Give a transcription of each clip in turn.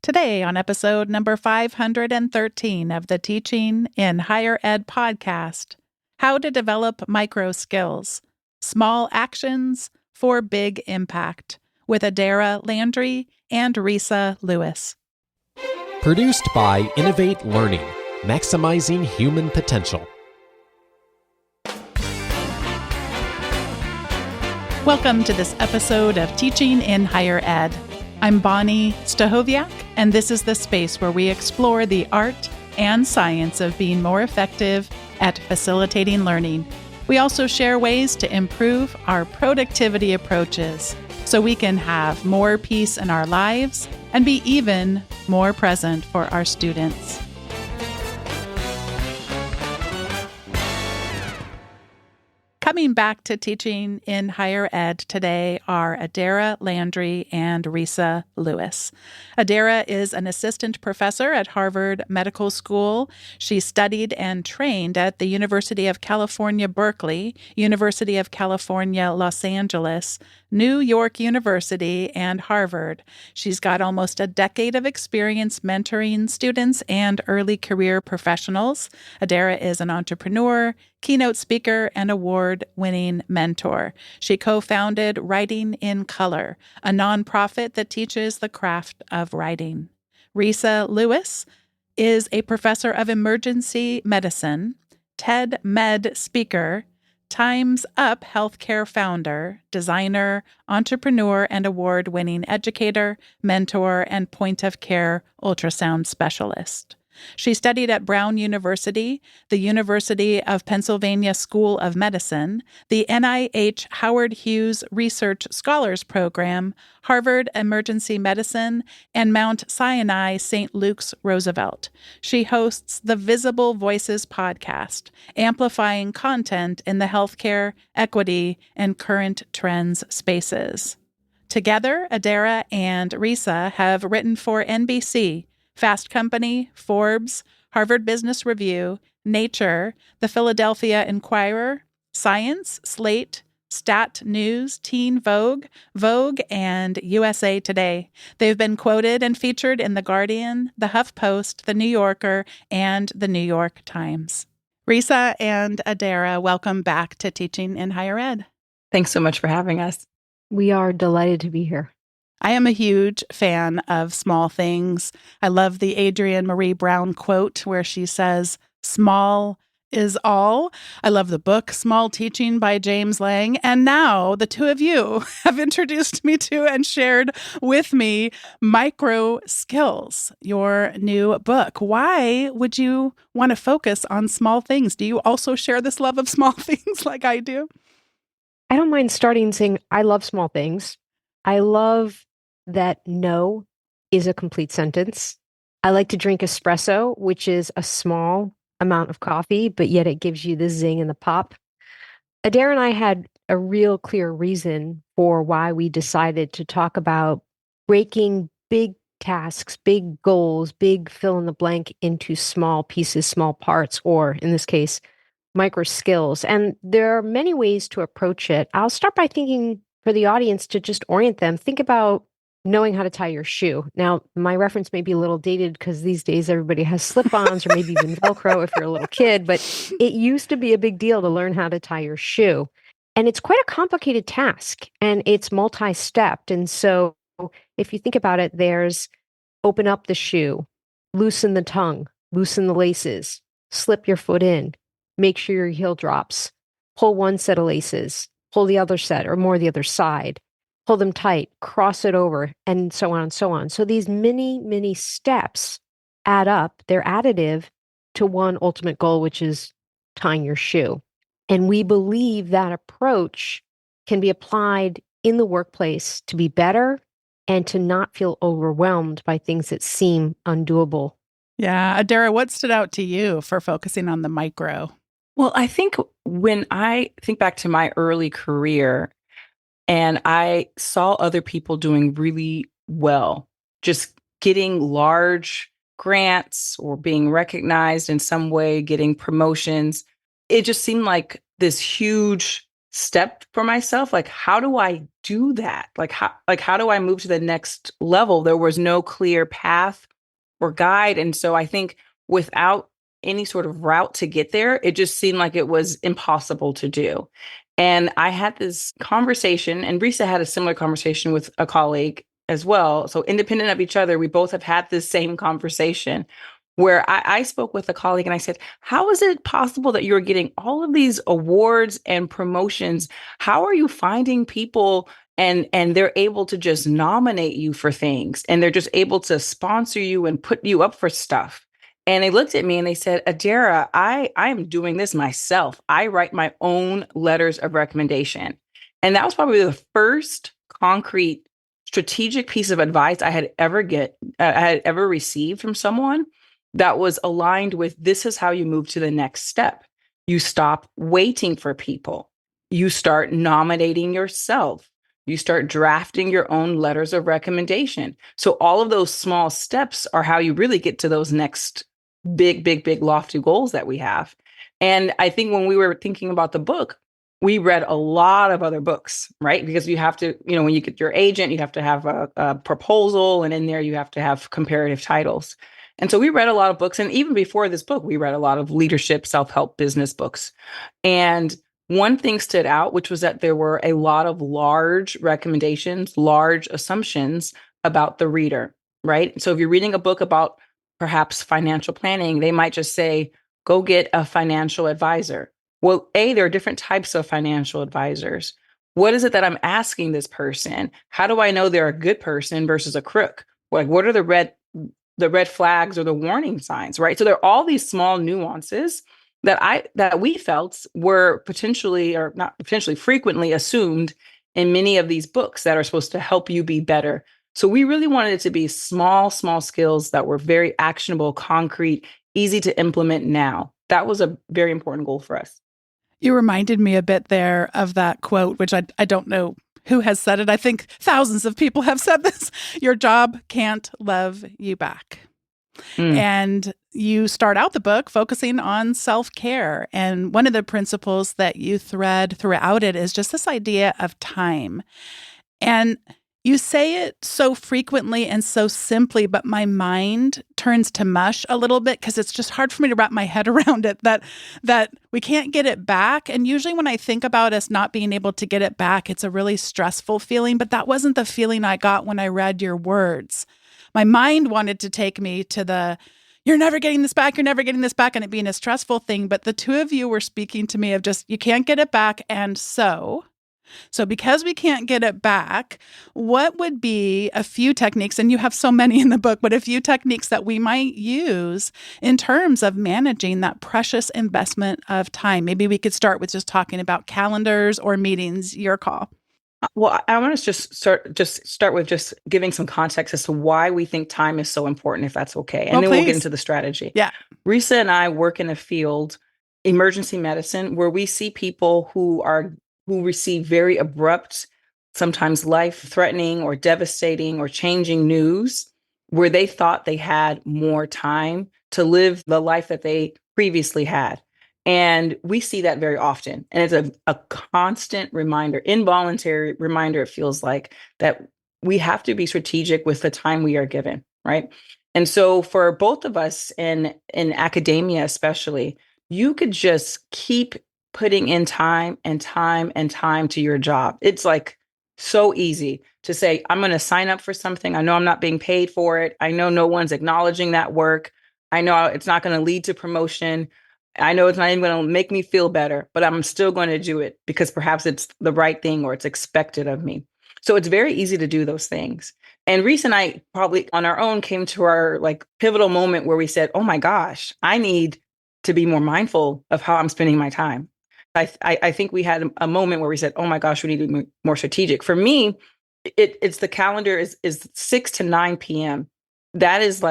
Today, on episode number 513 of the Teaching in Higher Ed podcast, how to develop MicroSkills, small actions for big impact, with Adaira, Landry, and Resa Lewiss. Produced by Innovate Learning, maximizing human potential. Welcome to this episode of Teaching in Higher Ed. I'm Bonnie Stahoviak, and this is the space where we explore the art and science of being more effective at facilitating learning. We also share ways to improve our productivity approaches so we can have more peace in our lives and be even more present for our students. Coming back to Teaching in Higher Ed today are Adaira, Landry, and Resa Lewiss. Adaira is an assistant professor at Harvard Medical School. She studied and trained at the University of California, Berkeley, University of California, Los Angeles, New York University, and Harvard. She's got almost a decade of experience mentoring students and early career professionals. Adaira is an entrepreneur, keynote speaker, and award-winning mentor. She co-founded Writing in Color, a nonprofit that teaches the craft of writing. Resa Lewiss is a professor of emergency medicine, TED Med speaker, Time's Up healthcare founder, designer, entrepreneur, and award-winning educator, mentor, and point-of-care ultrasound specialist. She studied at Brown University, the University of Pennsylvania School of Medicine, the NIH Howard Hughes Research Scholars Program, Harvard Emergency Medicine, and Mount Sinai St. Luke's Roosevelt. She hosts the Visible Voices podcast, amplifying content in the healthcare, equity, and current trends spaces. Together, Adaira and Resa have written for NBC, Fast Company, Forbes, Harvard Business Review, Nature, the Philadelphia Inquirer, Science, Slate, Stat News, Teen Vogue, Vogue, and USA Today. They've been quoted and featured in The Guardian, The HuffPost, The New Yorker, and The New York Times. Resa and Adaira, welcome back to Teaching in Higher Ed. Thanks so much for having us. We are delighted to be here. I am a huge fan of small things. I love the Adrienne Marie Brown quote where she says, "Small is all." I love the book Small Teaching by James Lang. And now the two of you have introduced me to and shared with me MicroSkills, your new book. Why would you want to focus on small things? Do you also share this love of small things like I do? I don't mind starting saying I love small things. I love that no is a complete sentence. I like to drink espresso, which is a small amount of coffee, but yet it gives you the zing and the pop. Adaira and I had a real clear reason for why we decided to talk about breaking big tasks, big goals, big fill in the blank into small pieces, small parts, or in this case, micro skills. And there are many ways to approach it. I'll start by thinking for the audience to just orient them. Think about knowing how to tie your shoe. Now, my reference may be a little dated because these days everybody has slip-ons or maybe even Velcro if you're a little kid, but it used to be a big deal to learn how to tie your shoe. And it's quite a complicated task and it's multi-stepped. And so if you think about it, there's open up the shoe, loosen the tongue, loosen the laces, slip your foot in, make sure your heel drops, pull one set of laces, pull the other set or more the other side, pull them tight, cross it over, and so on and so on. So these many steps add up. They're additive to one ultimate goal, which is tying your shoe. And we believe that approach can be applied in the workplace to be better and to not feel overwhelmed by things that seem undoable. Yeah. Adaira, what stood out to you for focusing on the micro? Well, I think when I think back to my early career and I saw other people doing really well, just getting large grants or being recognized in some way, getting promotions, it just seemed like this huge step for myself. Like, how do I do that? How do I move to the next level? There was no clear path or guide. And so I think without any sort of route to get there, it just seemed like it was impossible to do. And I had this conversation, and Risa had a similar conversation with a colleague as well. So independent of each other, we both have had this same conversation where I spoke with a colleague and I said, how is it possible that you're getting all of these awards and promotions? How are you finding people and they're able to just nominate you for things and they're just able to sponsor you and put you up for stuff? And they looked at me and they said, Adaira, I am doing this myself. I write my own letters of recommendation. And that was probably the first concrete strategic piece of advice I had ever received from someone that was aligned with this is how you move to the next step. You stop waiting for people. You start nominating yourself. You start drafting your own letters of recommendation. So all of those small steps are how you really get to those next big, lofty goals that we have. And I think when we were thinking about the book, we read a lot of other books, right? Because you have to, when you get your agent, you have to have a proposal, and in there you have to have comparative titles. And so we read a lot of books. And even before this book, we read a lot of leadership, self-help business books. And one thing stood out, which was that there were a lot of large recommendations, large assumptions about the reader, right? So if you're reading a book about perhaps financial planning, they might just say, go get a financial advisor. Well, there are different types of financial advisors. What is it that I'm asking this person? How do I know they're a good person versus a crook? Like, what are the red flags or the warning signs, right? So there are all these small nuances that we felt were potentially, or not potentially, frequently assumed in many of these books that are supposed to help you be better. So we really wanted it to be small skills that were very actionable, concrete, easy to implement now. That was a very important goal for us. You reminded me a bit there of that quote, which I don't know who has said it. I think thousands of people have said this. Your job can't love you back. And you start out the book focusing on self-care. And one of the principles that you thread throughout it is just this idea of time. And you say it so frequently and so simply, but my mind turns to mush a little bit because it's just hard for me to wrap my head around it, that we can't get it back. And usually when I think about us not being able to get it back, it's a really stressful feeling, but that wasn't the feeling I got when I read your words. My mind wanted to take me to you're never getting this back, and it being a stressful thing. But the two of you were speaking to me of just, you can't get it back. And so because we can't get it back, what would be a few techniques, and you have so many in the book, but a few techniques that we might use in terms of managing that precious investment of time? Maybe we could start with just talking about calendars or meetings, your call. Well, I want to just start with just giving some context as to why we think time is so important, if that's okay. And then we'll get into the strategy. Yeah. Resa and I work in a field, emergency medicine, where we see people who receive very abrupt, sometimes life-threatening or devastating or changing news, where they thought they had more time to live the life that they previously had. And we see that very often. And it's a constant reminder, involuntary reminder, it feels like, that we have to be strategic with the time we are given, right? And so for both of us in academia especially, you could just keep putting in time to your job. It's like so easy to say, I'm going to sign up for something. I know I'm not being paid for it. I know no one's acknowledging that work. I know it's not going to lead to promotion. I know it's not even going to make me feel better, but I'm still going to do it because perhaps it's the right thing or it's expected of me. So it's very easy to do those things. And Reese and I probably on our own came to our pivotal moment where we said, oh my gosh, I need to be more mindful of how I'm spending my time. I think we had a moment where we said, oh my gosh, we need to be more strategic. For me, it's the calendar is 6 to 9 p.m. That is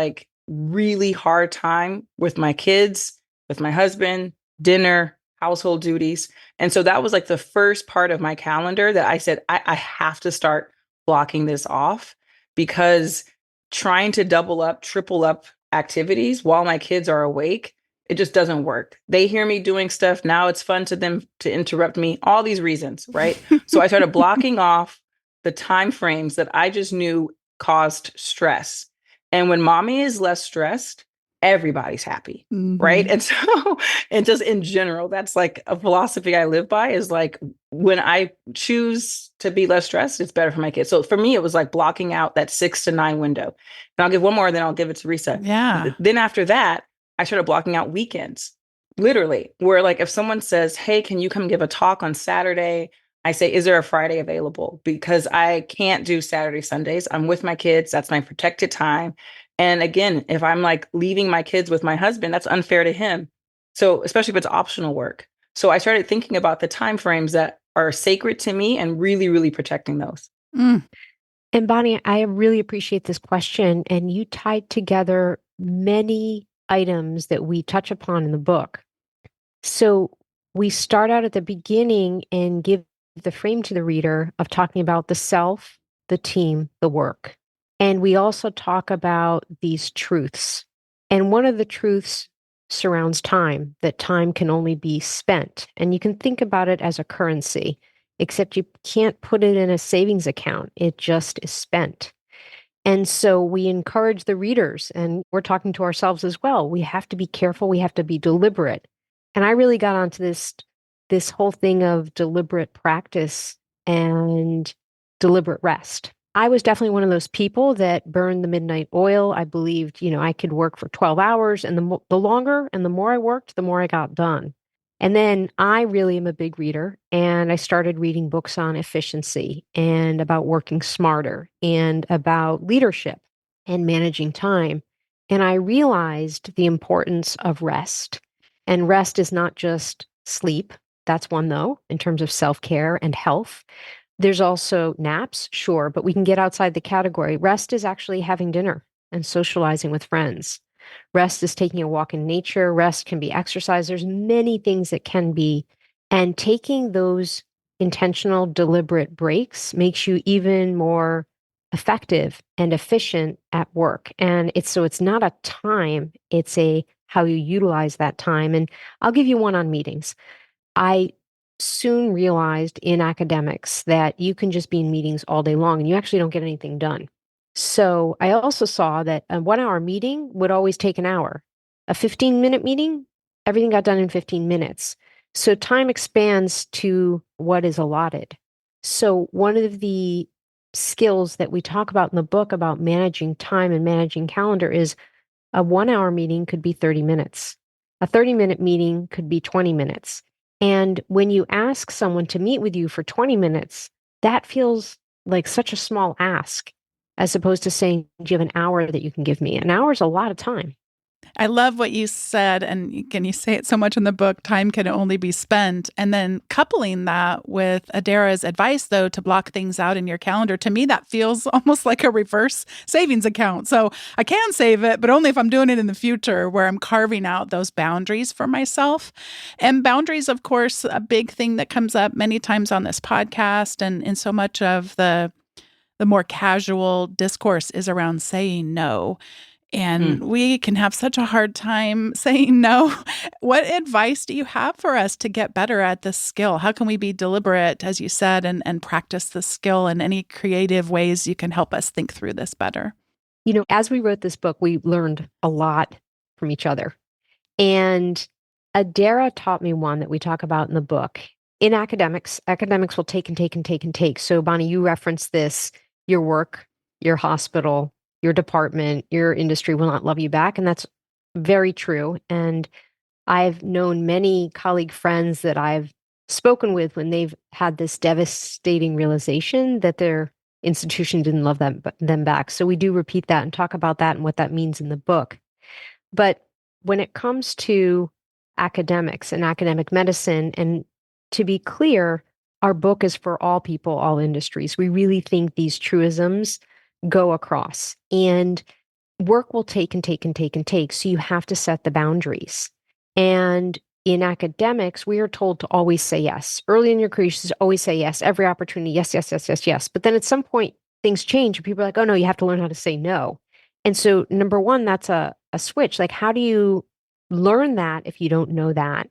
really hard time with my kids, with my husband, dinner, household duties. And so that was the first part of my calendar that I said, I have to start blocking this off, because trying to double up, triple up activities while my kids are awake It just doesn't work. They hear me doing stuff. Now it's fun to them to interrupt me. All these reasons, right? So I started blocking off the time frames that I just knew caused stress. And when mommy is less stressed, everybody's happy. Right. And so, and just in general, that's like a philosophy I live by, is like, when I choose to be less stressed, it's better for my kids. So for me, it was like blocking out that 6 to 9 window. And I'll give one more, then I'll give it to Resa. Yeah. Then after that, I started blocking out weekends, literally, where like if someone says, hey, can you come give a talk on Saturday? I say, is there a Friday available? Because I can't do Saturday, Sundays. I'm with my kids. That's my protected time. And again, if I'm like leaving my kids with my husband, that's unfair to him. So especially if it's optional work. So I started thinking about the timeframes that are sacred to me and really, really protecting those. Mm. And Bonnie, I really appreciate this question. And you tied together many items that we touch upon in the book. So we start out at the beginning and give the frame to the reader of talking about the self, the team, the work. And we also talk about these truths. And one of the truths surrounds time, that time can only be spent. And you can think about it as a currency, except you can't put it in a savings account. It just is spent. And so we encourage the readers, and we're talking to ourselves as well. We have to be careful. We have to be deliberate. And I really got onto this whole thing of deliberate practice and deliberate rest. I was definitely one of those people that burned the midnight oil. I believed, I could work for 12 hours, and the longer and the more I worked, the more I got done. And then I really am a big reader, and I started reading books on efficiency and about working smarter and about leadership and managing time. And I realized the importance of rest. And rest is not just sleep. That's one, though, in terms of self-care and health. There's also naps, sure, but we can get outside the category. Rest is actually having dinner and socializing with friends. Rest is taking a walk in nature. Rest can be exercise. There's many things that can be. And taking those intentional, deliberate breaks makes you even more effective and efficient at work. And it's not a time, it's a how you utilize that time. And I'll give you one on meetings. I soon realized in academics that you can just be in meetings all day long and you actually don't get anything done. So I also saw that a 1 hour meeting would always take an hour. A 15-minute meeting, everything got done in 15 minutes. So time expands to what is allotted. So one of the skills that we talk about in the book about managing time and managing calendar is a 1 hour meeting could be 30 minutes. A 30-minute meeting could be 20 minutes. And when you ask someone to meet with you for 20 minutes, that feels like such a small ask, as opposed to saying, do you have an hour that you can give me? An hour is a lot of time. I love what you said, and you say it so much in the book, time can only be spent. And then coupling that with Adaira's advice, though, to block things out in your calendar, to me, that feels almost like a reverse savings account. So I can save it, but only if I'm doing it in the future, where I'm carving out those boundaries for myself. And boundaries, of course, a big thing that comes up many times on this podcast, and in so much of the more casual discourse is around saying no. And we can have such a hard time saying no. What advice do you have for us to get better at this skill? How can we be deliberate, as you said, and practice this skill in any creative ways you can help us think through this better? As we wrote this book, we learned a lot from each other. And Adaira taught me one that we talk about in the book. In academics will take and take and take and take. So Bonnie, you referenced this, your work, your hospital, your department, your industry will not love you back. And that's very true. And I've known many colleague friends that I've spoken with when they've had this devastating realization that their institution didn't love them back. So we do repeat that and talk about that and what that means in the book. But when it comes to academics and academic medicine, and to be clear, our book is for all people, all industries. We really think these truisms go across, and work will take and take and take and take. So you have to set the boundaries. And in academics, we are told to always say yes. Early in your career, you should always say yes. Every opportunity, yes, yes, yes, yes, yes. But then at some point, things change and people are like, oh no, you have to learn how to say no. And so number one, that's a switch. Like, how do you learn that if you don't know that.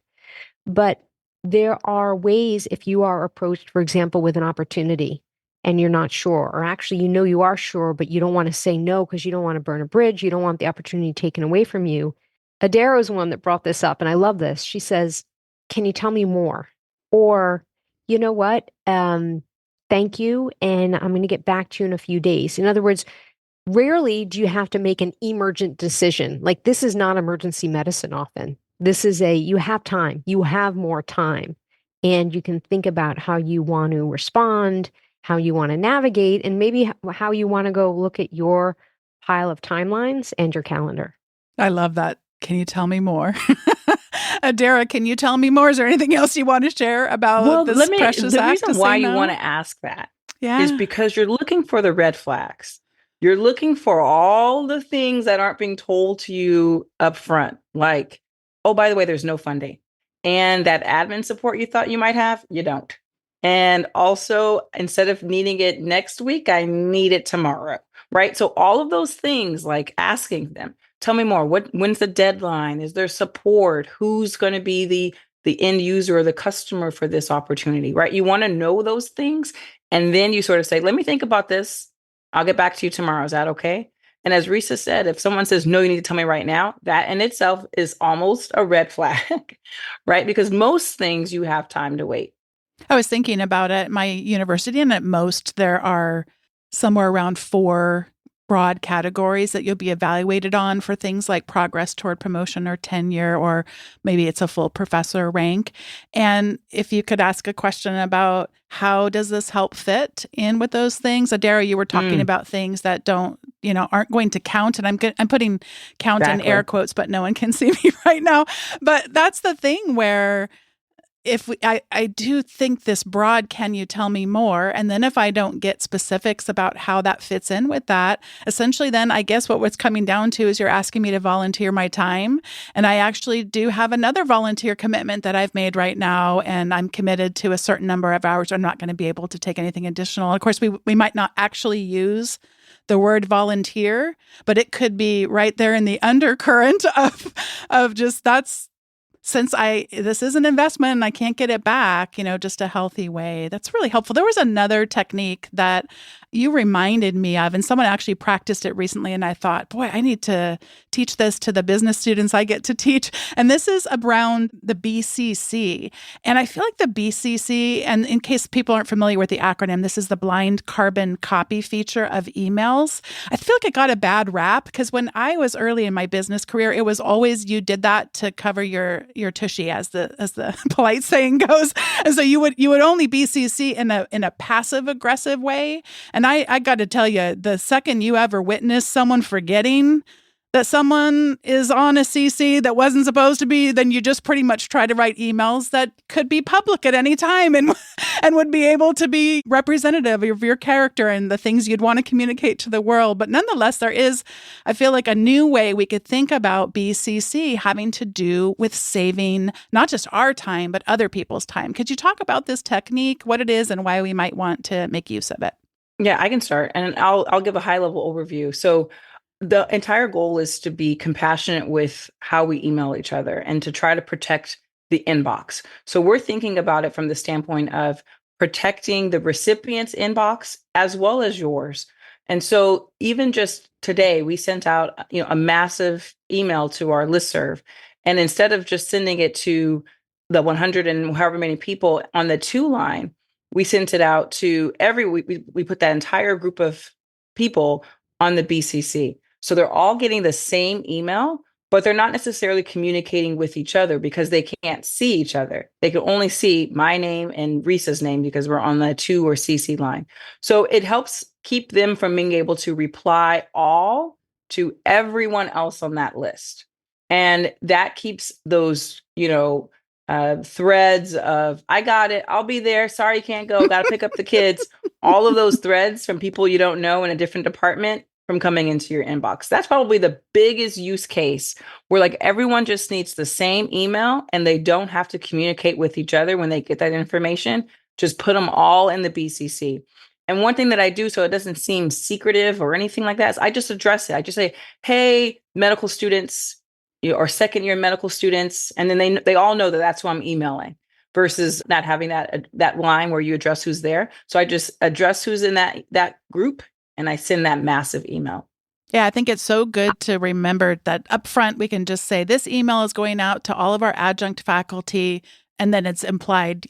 But there are ways, if you are approached, for example, with an opportunity and you're not sure, or actually, you are sure, but you don't want to say no because you don't want to burn a bridge. You don't want the opportunity taken away from you. Adaira is one that brought this up, and I love this. She says, "Can you tell me more?" Or, "You know what? Thank you, and I'm going to get back to you in a few days." In other words, rarely do you have to make an emergent decision. Like, this is not emergency medicine often. This is you have time, you have more time, and you can think about how you want to respond, how you want to navigate, and maybe how you want to go look at your pile of timelines and your calendar. I love that. Can you tell me more? Adaira, can you tell me more? Is there anything else you want to share about this precious the act? reason why you want to ask that is Yeah. because you're looking for the red flags. You're looking for all the things that aren't being told to you up front. Like, oh, by the way, there's no funding. And that admin support you thought you might have, you don't. And also, instead of needing it next week, I need it tomorrow. Right. So all of those things, like asking them, tell me more. When's the deadline? Is there support? Who's going to be the end user or the customer for this opportunity? Right. You want to know those things. And then you sort of say, let me think about this. I'll get back to you tomorrow. Is that okay? And as Resa said, if someone says, no, you need to tell me right now, that in itself is almost a red flag, right? Because most things you have time to wait. I was thinking about at my university, and at most there are somewhere around 4 broad categories that you'll be evaluated on for things like progress toward promotion or tenure, or maybe it's a full professor rank. And if you could ask a question about how does this help fit in with those things? Adaira, you were talking about things that aren't going to count. And I'm putting count in air quotes, but no one can see me right now. But that's the thing where I do think this broad, can you tell me more? And then if I don't get specifics about how that fits in with that, essentially then I guess what's coming down to is you're asking me to volunteer my time. And I actually do have another volunteer commitment that I've made right now. And I'm committed to a certain number of hours. I'm not going to be able to take anything additional. Of course, we might not actually use the word volunteer, but it could be right there in the undercurrent of just since this is an investment and I can't get it back, just a healthy way. That's really helpful. There was another technique that you reminded me of, and someone actually practiced it recently. And I thought, boy, I need to teach this to the business students I get to teach. And this is around the BCC. And I feel like the BCC, and in case people aren't familiar with the acronym, this is the blind carbon copy feature of emails. I feel like it got a bad rap because when I was early in my business career, it was always you did that to cover your tushy, as the polite saying goes. And so you would only BCC in a passive aggressive way. And I got to tell you, the second you ever witness someone forgetting that someone is on a CC that wasn't supposed to be, then you just pretty much try to write emails that could be public at any time and would be able to be representative of your character and the things you'd want to communicate to the world. But nonetheless, there is, I feel like, a new way we could think about BCC having to do with saving not just our time, but other people's time. Could you talk about this technique, what it is, and why we might want to make use of it? Yeah, I can start, and I'll give a high level overview. So the entire goal is to be compassionate with how we email each other and to try to protect the inbox. So we're thinking about it from the standpoint of protecting the recipient's inbox as well as yours. And so even just today, we sent out a massive email to our listserv. And instead of just sending it to the 100 and however many people on the to line, we sent it out to we put that entire group of people on the BCC. So they're all getting the same email, but they're not necessarily communicating with each other because they can't see each other. They can only see my name and Resa's name because we're on the to or CC line. So it helps keep them from being able to reply all to everyone else on that list. And that keeps those, threads of, I got it, I'll be there, sorry, you can't go, got to pick up the kids. All of those threads from people you don't know in a different department from coming into your inbox. That's probably the biggest use case where like everyone just needs the same email and they don't have to communicate with each other when they get that information. Just put them all in the BCC. And one thing that I do so it doesn't seem secretive or anything like that is I just address it. I just say, hey, medical students, or second year medical students, and then they all know that that's who I'm emailing, versus not having that line where you address who's there. So I just address who's in that group, and I send that massive email. Yeah, I think it's so good to remember that up front we can just say this email is going out to all of our adjunct faculty, and then it's implied,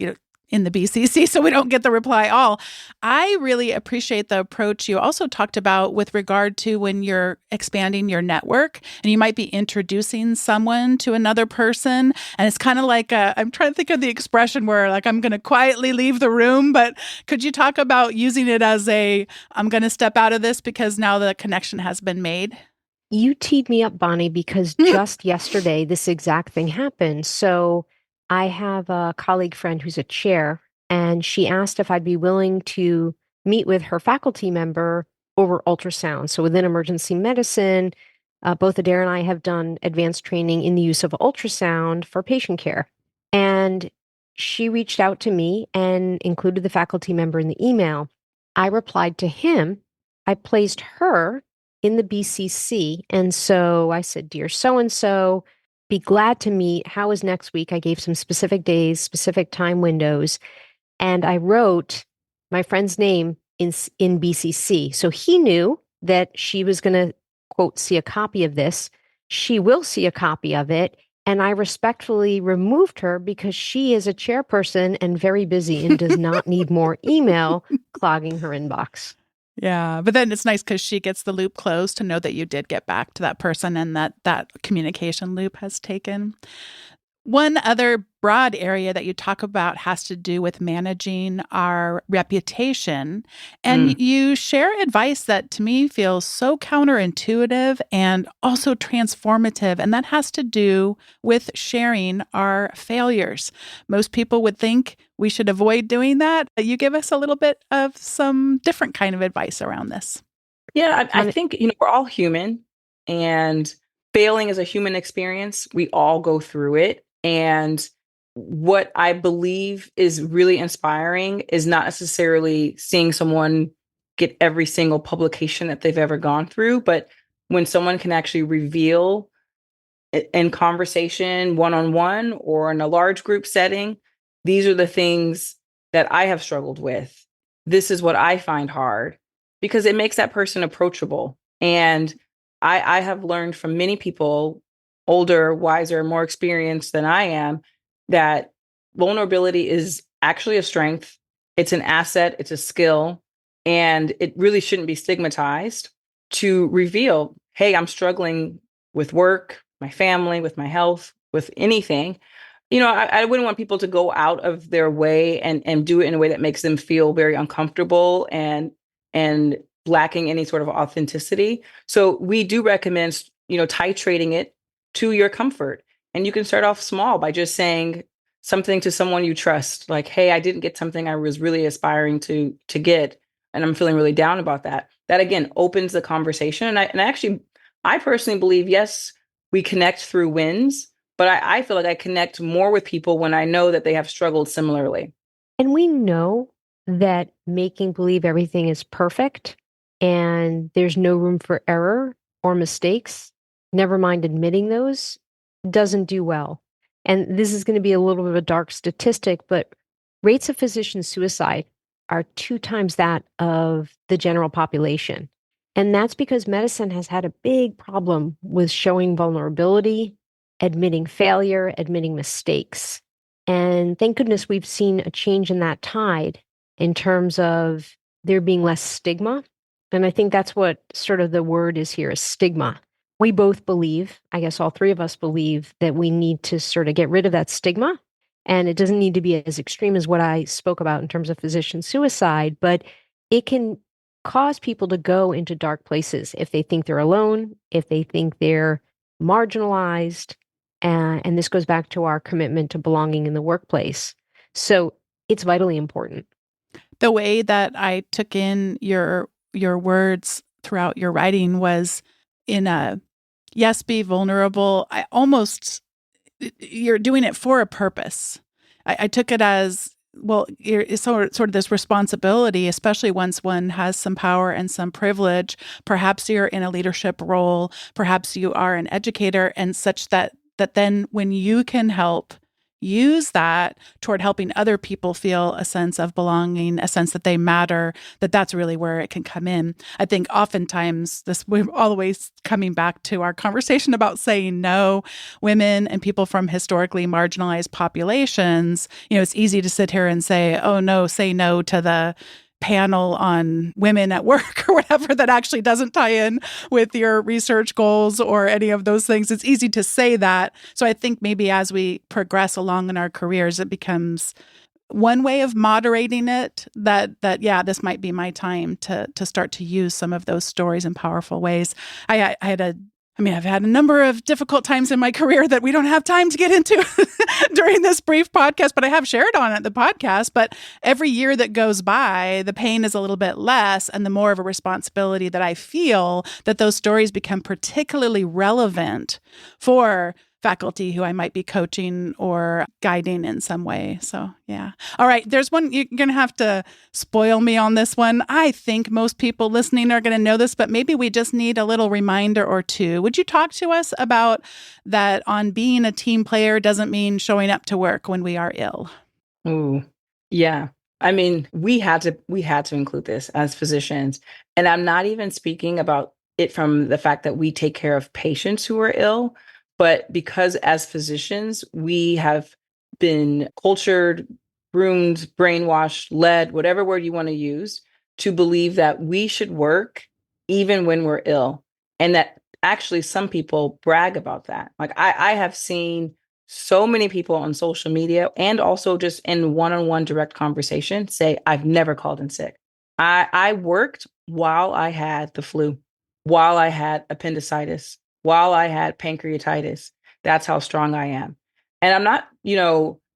in the BCC, so we don't get the reply all. I really appreciate the approach you also talked about with regard to when you're expanding your network and you might be introducing someone to another person. And it's kind of like, I'm trying to think of the expression where like, I'm going to quietly leave the room, but could you talk about using it as I'm going to step out of this because now the connection has been made? You teed me up, Bonnie, because just yesterday, this exact thing happened. So I have a colleague friend who's a chair, and she asked if I'd be willing to meet with her faculty member over ultrasound. So within emergency medicine, both Adaira and I have done advanced training in the use of ultrasound for patient care. And she reached out to me and included the faculty member in the email. I replied to him. I placed her in the BCC. And so I said, "Dear so-and-so, be glad to meet. How is next week?" I gave some specific days, specific time windows. And I wrote my friend's name in BCC. So he knew that she was going to, quote, see a copy of this. She will see a copy of it. And I respectfully removed her because she is a chairperson and very busy and does not need more email clogging her inbox. Yeah, but then it's nice because she gets the loop closed to know that you did get back to that person and that communication loop has taken. One other broad area that you talk about has to do with managing our reputation. And you share advice that to me feels so counterintuitive and also transformative. And that has to do with sharing our failures. Most people would think we should avoid doing that. You give us a little bit of some different kind of advice around this. Yeah, I think, we're all human, and failing is a human experience. We all go through it. And what I believe is really inspiring is not necessarily seeing someone get every single publication that they've ever gone through, but when someone can actually reveal in conversation, one-on-one or in a large group setting, these are the things that I have struggled with. This is what I find hard, because it makes that person approachable. And I have learned from many people, older, wiser, more experienced than I am, that vulnerability is actually a strength. It's an asset, it's a skill, and it really shouldn't be stigmatized to reveal, hey, I'm struggling with work, my family, with my health, with anything. I wouldn't want people to go out of their way and do it in a way that makes them feel very uncomfortable and lacking any sort of authenticity. So we do recommend, titrating it to your comfort. And you can start off small by just saying something to someone you trust, like, "Hey, I didn't get something I was really aspiring to get, and I'm feeling really down about that." That again opens the conversation. And I personally believe, yes, we connect through wins, but I feel like I connect more with people when I know that they have struggled similarly. And we know that making believe everything is perfect and there's no room for error or mistakes, never mind admitting those, doesn't do well. And this is going to be a little bit of a dark statistic, but rates of physician suicide are 2 times that of the general population. And that's because medicine has had a big problem with showing vulnerability, admitting failure, admitting mistakes. And thank goodness we've seen a change in that tide in terms of there being less stigma. And I think that's what sort of the word is here, is stigma. We both believe, I guess all 3 of us believe, that we need to sort of get rid of that stigma. And it doesn't need to be as extreme as what I spoke about in terms of physician suicide, but it can cause people to go into dark places if they think they're alone, if they think they're marginalized. And this goes back to our commitment to belonging in the workplace. So it's vitally important. The way that I took in your words throughout your writing was in a, yes, be vulnerable. You're doing it for a purpose. I took it as well, it's sort of this responsibility, especially once one has some power and some privilege. Perhaps you're in a leadership role, perhaps you are an educator, and such that then when you can help use that toward helping other people feel a sense of belonging, a sense that they matter, that's really where it can come in. I think oftentimes we're always coming back to our conversation about saying no. Women and people from historically marginalized populations, it's easy to sit here and say, oh no, say no to the panel on women at work or whatever that actually doesn't tie in with your research goals or any of those things. It's easy to say that. So I think maybe as we progress along in our careers, it becomes one way of moderating it that yeah, this might be my time to start to use some of those stories in powerful ways. I've had a number of difficult times in my career that we don't have time to get into during this brief podcast, but I have shared on it, the podcast. But every year that goes by, the pain is a little bit less and the more of a responsibility that I feel that those stories become particularly relevant for faculty who I might be coaching or guiding in some way. So, yeah. All right. There's one, you're going to have to spoil me on this one. I think most people listening are going to know this, but maybe we just need a little reminder or two. Would you talk to us about that on being a team player doesn't mean showing up to work when we are ill? Ooh, yeah. I mean, we had to include this as physicians. And I'm not even speaking about it from the fact that we take care of patients who are ill, but because as physicians, we have been cultured, groomed, brainwashed, led, whatever word you want to use, to believe that we should work even when we're ill. And that actually some people brag about that. Like I have seen so many people on social media and also just in one-on-one direct conversation say, I've never called in sick. I worked while I had the flu, while I had appendicitis, while I had pancreatitis. That's how strong I am. And I'm not,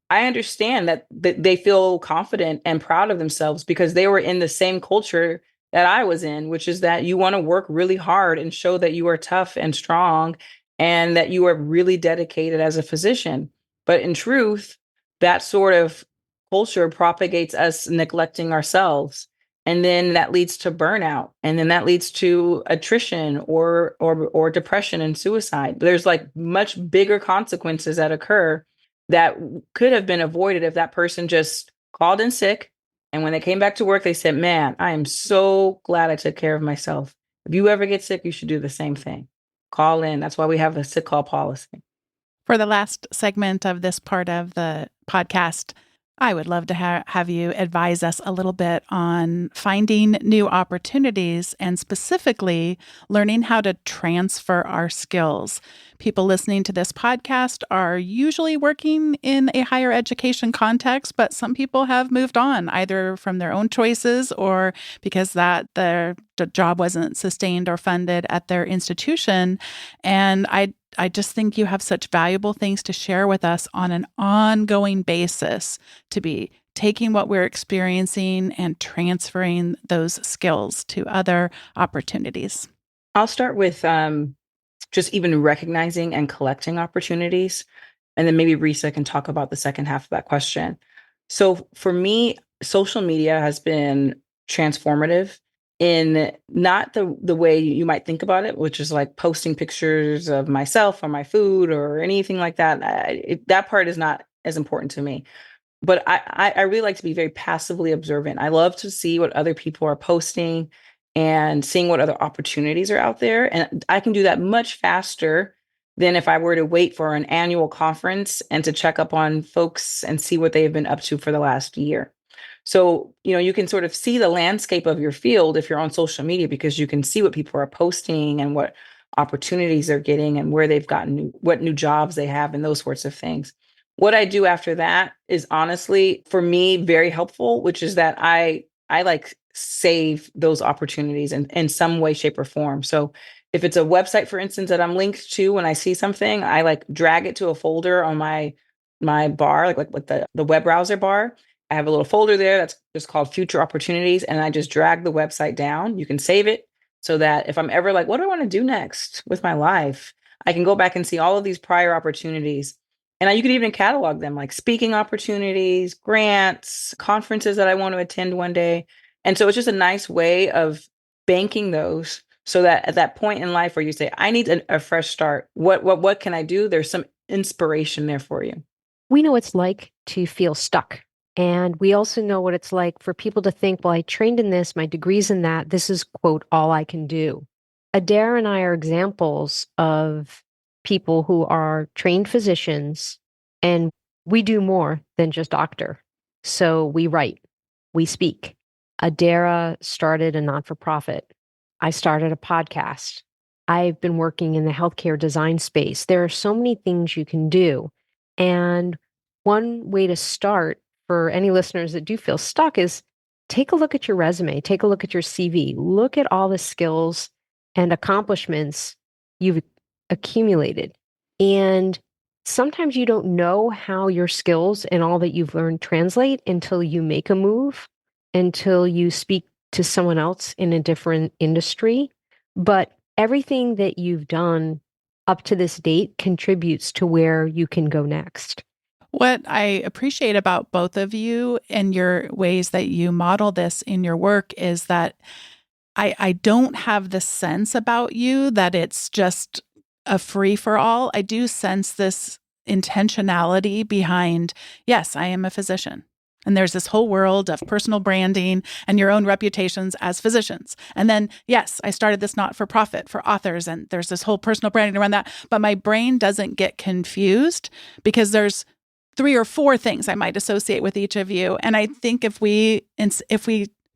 I understand that they feel confident and proud of themselves because they were in the same culture that I was in, which is that you want to work really hard and show that you are tough and strong and that you are really dedicated as a physician. But in truth, that sort of culture propagates us neglecting ourselves. And then that leads to burnout. And then that leads to attrition or depression and suicide. There's like much bigger consequences that occur that could have been avoided if that person just called in sick. And when they came back to work, they said, man, I am so glad I took care of myself. If you ever get sick, you should do the same thing. Call in. That's why we have a sick call policy. For the last segment of this part of the podcast, I would love to have you advise us a little bit on finding new opportunities and specifically learning how to transfer our skills. People listening to this podcast are usually working in a higher education context, but some people have moved on either from their own choices or because the job wasn't sustained or funded at their institution. And I just think you have such valuable things to share with us on an ongoing basis to be taking what we're experiencing and transferring those skills to other opportunities. I'll start with just even recognizing and collecting opportunities. And then maybe Resa can talk about the second half of that question. So for me, social media has been transformative in not the way you might think about it, which is like posting pictures of myself or my food or anything like that. That part is not as important to me. But I really like to be very passively observant. I love to see what other people are posting and seeing what other opportunities are out there. And I can do that much faster than if I were to wait for an annual conference and to check up on folks and see what they have been up to for the last year. So, you can sort of see the landscape of your field if you're on social media because you can see what people are posting and what opportunities they're getting and where they've gotten what new jobs they have and those sorts of things. What I do after that is honestly, for me, very helpful, which is that I like save those opportunities in some way, shape, or form. So if it's a website, for instance, that I'm linked to when I see something, I like drag it to a folder on my bar, like with the web browser bar. I have a little folder there that's just called Future Opportunities, and I just drag the website down. You can save it so that if I'm ever like, what do I want to do next with my life? I can go back and see all of these prior opportunities And you could even catalog them, like speaking opportunities, grants, conferences that I want to attend one day. And so it's just a nice way of banking those so that at that point in life where you say, I need a fresh start, what can I do? There's some inspiration there for you. We know what it's like to feel stuck. And we also know what it's like for people to think, well, I trained in this, my degree's in that, this is, quote, all I can do. Adaira and I are examples of people who are trained physicians, and we do more than just doctor. So we write, we speak. Adaira started a not-for-profit. I started a podcast. I've been working in the healthcare design space. There are so many things you can do. And one way to start for any listeners that do feel stuck is take a look at your resume, take a look at your CV, look at all the skills and accomplishments you've accumulated. And sometimes you don't know how your skills and all that you've learned translate until you make a move, until you speak to someone else in a different industry. But everything that you've done up to this date contributes to where you can go next. What I appreciate about both of you and your ways that you model this in your work is that I don't have the sense about you that it's just a free for all. I do sense this intentionality behind, yes, I am a physician. And there's this whole world of personal branding and your own reputations as physicians. And then, yes, I started this not-for-profit for authors, and there's this whole personal branding around that. But my brain doesn't get confused because there's 3 or 4 things I might associate with each of you. And I think if we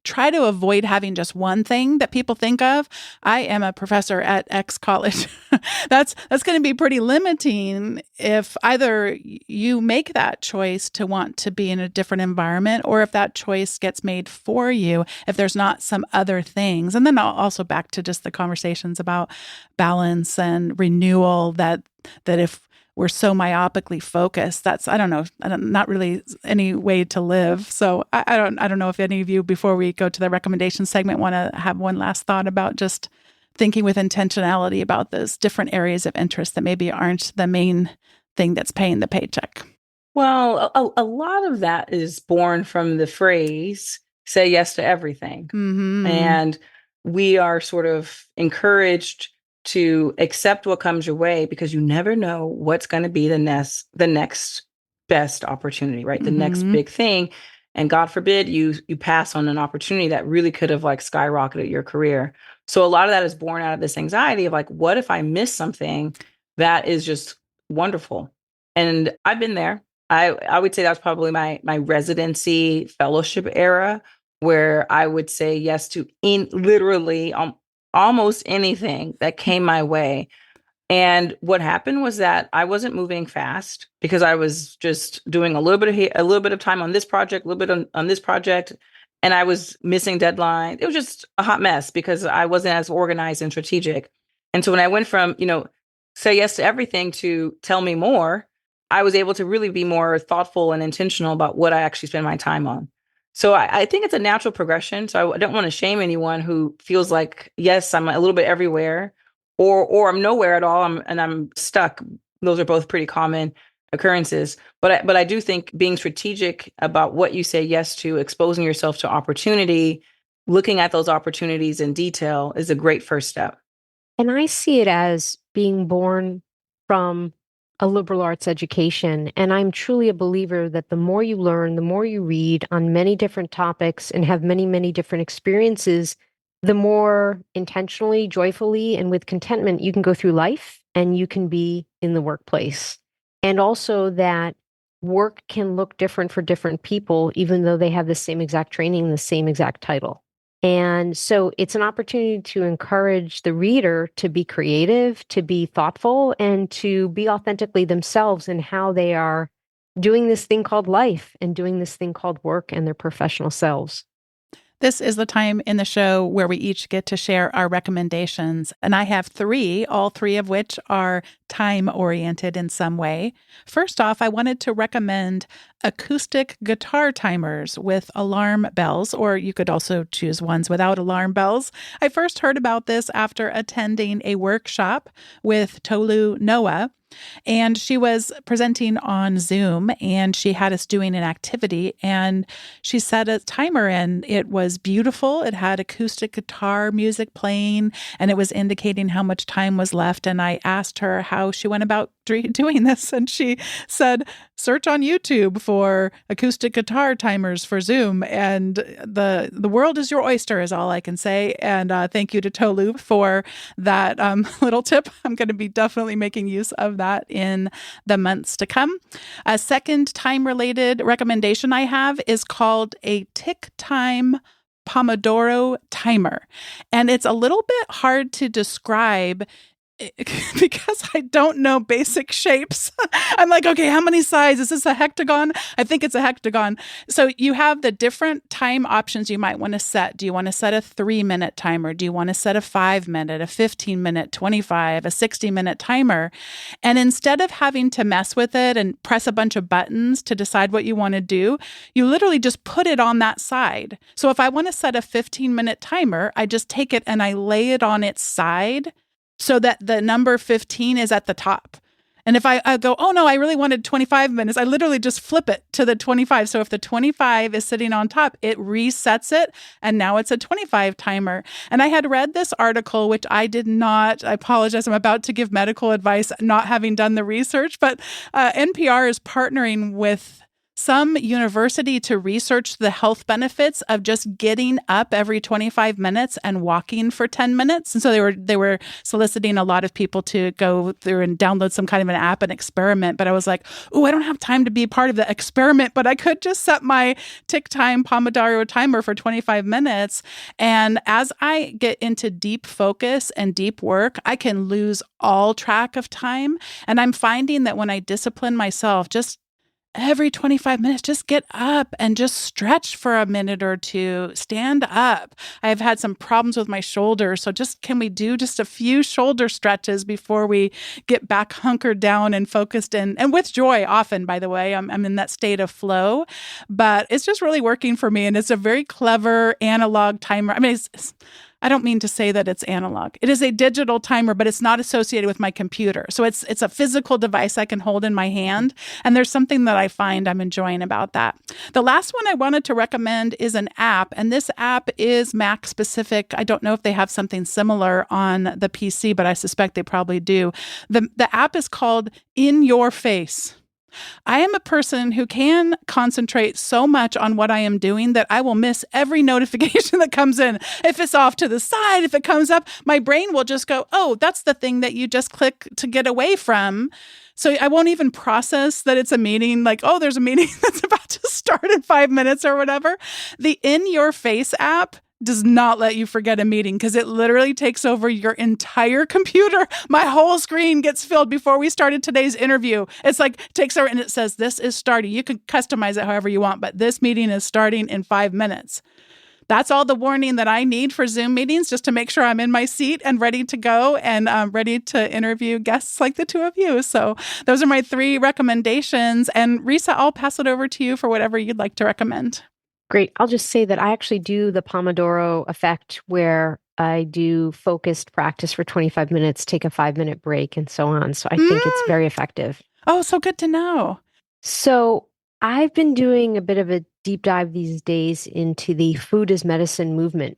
try to avoid having just one thing that people think of, I am a professor at X college. That's going to be pretty limiting if either you make that choice to want to be in a different environment, or if that choice gets made for you, if there's not some other things. And then also back to just the conversations about balance and renewal, that if we're so myopically focused, that's, I don't know, not really any way to live. So I don't know if any of you, before we go to the recommendation segment, want to have one last thought about just thinking with intentionality about those different areas of interest that maybe aren't the main thing that's paying the paycheck. Well, a lot of that is born from the phrase, say yes to everything. Mm-hmm. And we are sort of encouraged to accept what comes your way because you never know what's going to be the next best opportunity, right? The next big thing. And God forbid you pass on an opportunity that really could have like skyrocketed your career. So a lot of that is born out of this anxiety of like, what if I miss something that is just wonderful? And I've been there. I would say that's probably my residency fellowship era, where I would say yes to literally almost anything that came my way. And what happened was that I wasn't moving fast because I was just doing a little bit of time on this project, a little bit on this project, and I was missing deadlines. It was just a hot mess because I wasn't as organized and strategic. And so when I went from, say yes to everything to tell me more, I was able to really be more thoughtful and intentional about what I actually spend my time on. So I think it's a natural progression. So I don't want to shame anyone who feels like, yes, I'm a little bit everywhere, or I'm nowhere at all, and I'm stuck. Those are both pretty common occurrences. But I do think being strategic about what you say yes to, exposing yourself to opportunity, looking at those opportunities in detail is a great first step. And I see it as being born from a liberal arts education. And I'm truly a believer that the more you learn, the more you read on many different topics and have many, many different experiences, the more intentionally, joyfully, and with contentment you can go through life and you can be in the workplace. And also that work can look different for different people, even though they have the same exact training, the same exact title. And so it's an opportunity to encourage the reader to be creative, to be thoughtful, and to be authentically themselves in how they are doing this thing called life and doing this thing called work and their professional selves. This is the time in the show where we each get to share our recommendations. And I have 3, all 3 of which are time-oriented in some way. First off, I wanted to recommend acoustic guitar timers with alarm bells, or you could also choose ones without alarm bells. I first heard about this after attending a workshop with Tolu Noah, And she was presenting on Zoom, and she had us doing an activity, and she set a timer, and it was beautiful. It had acoustic guitar music playing, and it was indicating how much time was left. And I asked her how she went about doing this, and she said, search on YouTube for acoustic guitar timers for Zoom. And the world is your oyster is all I can say. And thank you to Tolu for that little tip. I'm going to be definitely making use of that in the months to come. A second time-related recommendation I have is called a Tick Time Pomodoro timer. And it's a little bit hard to describe because I don't know basic shapes. I'm like, okay, how many sides? Is this a hectagon? I think it's a hectagon. So you have the different time options you might want to set. Do you want to set a 3-minute timer? Do you want to set a 5-minute, a 15-minute, 25, a 60-minute timer? And instead of having to mess with it and press a bunch of buttons to decide what you want to do, you literally just put it on that side. So if I want to set a 15-minute timer, I just take it and I lay it on its side so that the number 15 is at the top. And if I go, oh no, I really wanted 25 minutes, I literally just flip it to the 25. So if the 25 is sitting on top, it resets it. And now it's a 25 timer. And I had read this article, which I did not, I apologize, I'm about to give medical advice, not having done the research, but NPR is partnering with some university to research the health benefits of just getting up every 25 minutes and walking for 10 minutes. And so they were soliciting a lot of people to go through and download some kind of an app and experiment. But I was like, oh, I don't have time to be part of the experiment, but I could just set my Tick Time Pomodoro timer for 25 minutes. And as I get into deep focus and deep work, I can lose all track of time. And I'm finding that when I discipline myself, just every 25 minutes, just get up and just stretch for a minute or two. Stand up. I've had some problems with my shoulders. So can we do just a few shoulder stretches before we get back hunkered down and focused and with joy often, by the way, I'm in that state of flow, but it's just really working for me. And it's a very clever analog timer. I mean, I don't mean to say that it's analog. It is a digital timer, but it's not associated with my computer. So it's a physical device I can hold in my hand. And there's something that I find I'm enjoying about that. The last one I wanted to recommend is an app. And this app is Mac specific. I don't know if they have something similar on the PC, but I suspect they probably do. The app is called In Your Face. I am a person who can concentrate so much on what I am doing that I will miss every notification that comes in. If it's off to the side, if it comes up, my brain will just go, oh, that's the thing that you just click to get away from. So I won't even process that it's a meeting, like, oh, there's a meeting that's about to start in 5 minutes or whatever. The In Your Face app does not let you forget a meeting because it literally takes over your entire computer. My whole screen gets filled before we started today's interview. It's like takes over and it says, this is starting. You can customize it however you want, but this meeting is starting in 5 minutes. That's all the warning that I need for Zoom meetings, just to make sure I'm in my seat and ready to go and ready to interview guests like the two of you. So those are my 3 recommendations. And Resa, I'll pass it over to you for whatever you'd like to recommend. Great. I'll just say that I actually do the Pomodoro effect where I do focused practice for 25 minutes, take a 5-minute break, and so on. So I think it's very effective. Oh, so good to know. So I've been doing a bit of a deep dive these days into the food as medicine movement.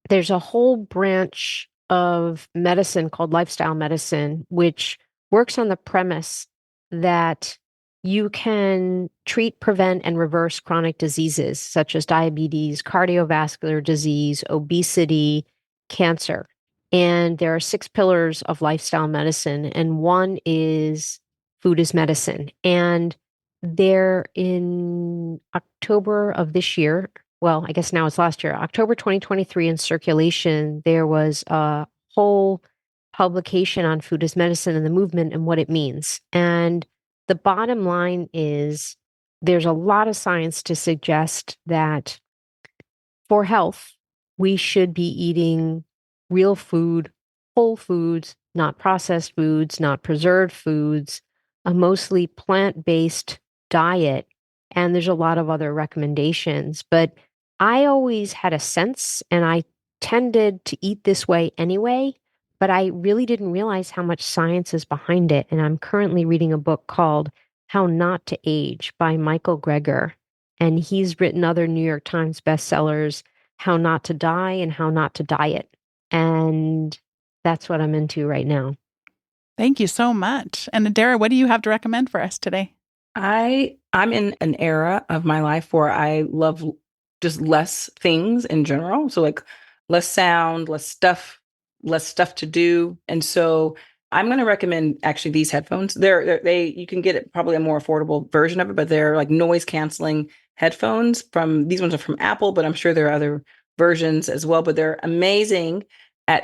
There's a whole branch of medicine called lifestyle medicine, which works on the premise that you can treat, prevent, and reverse chronic diseases such as diabetes, cardiovascular disease, obesity, cancer. And there are 6 pillars of lifestyle medicine, and one is food as medicine. And there in October of this year, well, I guess now it's last year, October 2023 in Circulation, there was a whole publication on food as medicine and the movement and what it means. And the bottom line is there's a lot of science to suggest that for health, we should be eating real food, whole foods, not processed foods, not preserved foods, a mostly plant-based diet. And there's a lot of other recommendations. But I always had a sense, and I tended to eat this way anyway, but I really didn't realize how much science is behind it. And I'm currently reading a book called How Not to Age by Michael Greger. And he's written other New York Times bestsellers, How Not to Die and How Not to Diet. And that's what I'm into right now. Thank you so much. And Adaira, what do you have to recommend for us today? I'm in an era of my life where I love just less things in general. So like less sound, less stuff to do. And so I'm going to recommend actually these headphones. You can get it probably a more affordable version of it, but they're like noise canceling headphones these ones are from Apple, but I'm sure there are other versions as well, but they're amazing at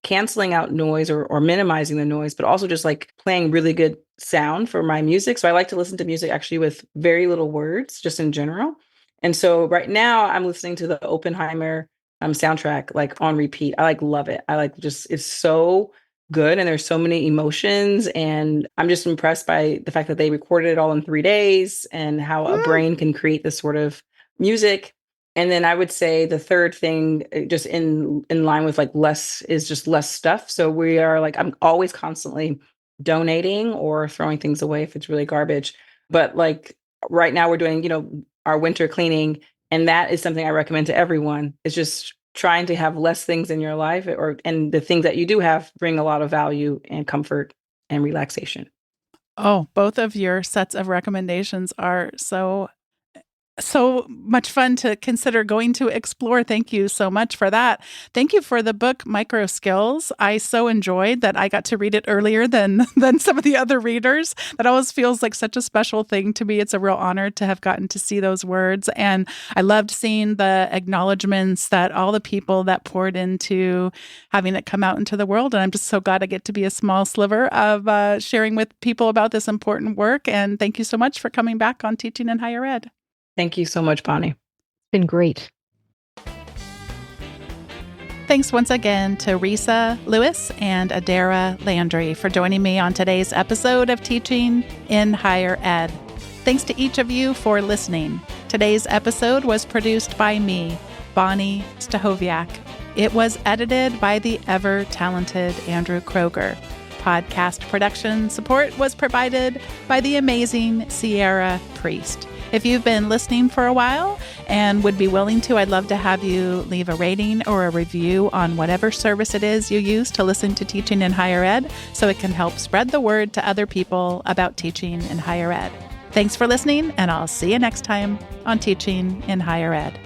canceling out noise or minimizing the noise, but also just like playing really good sound for my music. So I like to listen to music actually with very little words, just in general. And so right now I'm listening to the Oppenheimer soundtrack like on repeat. I like love it. I like just it's so good and there's so many emotions and I'm just impressed by the fact that they recorded it all in 3 days and how a brain can create this sort of music. And then I would say the third thing, just in line with like less is just less stuff. So we are like, I'm always constantly donating or throwing things away if it's really garbage. But like right now we're doing, our winter cleaning. And that is something I recommend to everyone. It's just trying to have less things in your life and the things that you do have bring a lot of value and comfort and relaxation. Oh, both of your sets of recommendations are so much fun to consider going to explore. Thank you so much for that. Thank you for the book, MicroSkills. I so enjoyed that I got to read it earlier than some of the other readers. That always feels like such a special thing to me. It's a real honor to have gotten to see those words. And I loved seeing the acknowledgments that all the people that poured into having it come out into the world. And I'm just so glad I get to be a small sliver of sharing with people about this important work. And thank you so much for coming back on Teaching in Higher Ed. Thank you so much, Bonnie. It's been great. Thanks once again to Resa Lewiss and Adaira Landry for joining me on today's episode of Teaching in Higher Ed. Thanks to each of you for listening. Today's episode was produced by me, Bonnie Stachowiak. It was edited by the ever-talented Andrew Kroger. Podcast production support was provided by the amazing Sierra Priest. If you've been listening for a while and would be willing to, I'd love to have you leave a rating or a review on whatever service it is you use to listen to Teaching in Higher Ed so it can help spread the word to other people about teaching in higher ed. Thanks for listening, and I'll see you next time on Teaching in Higher Ed.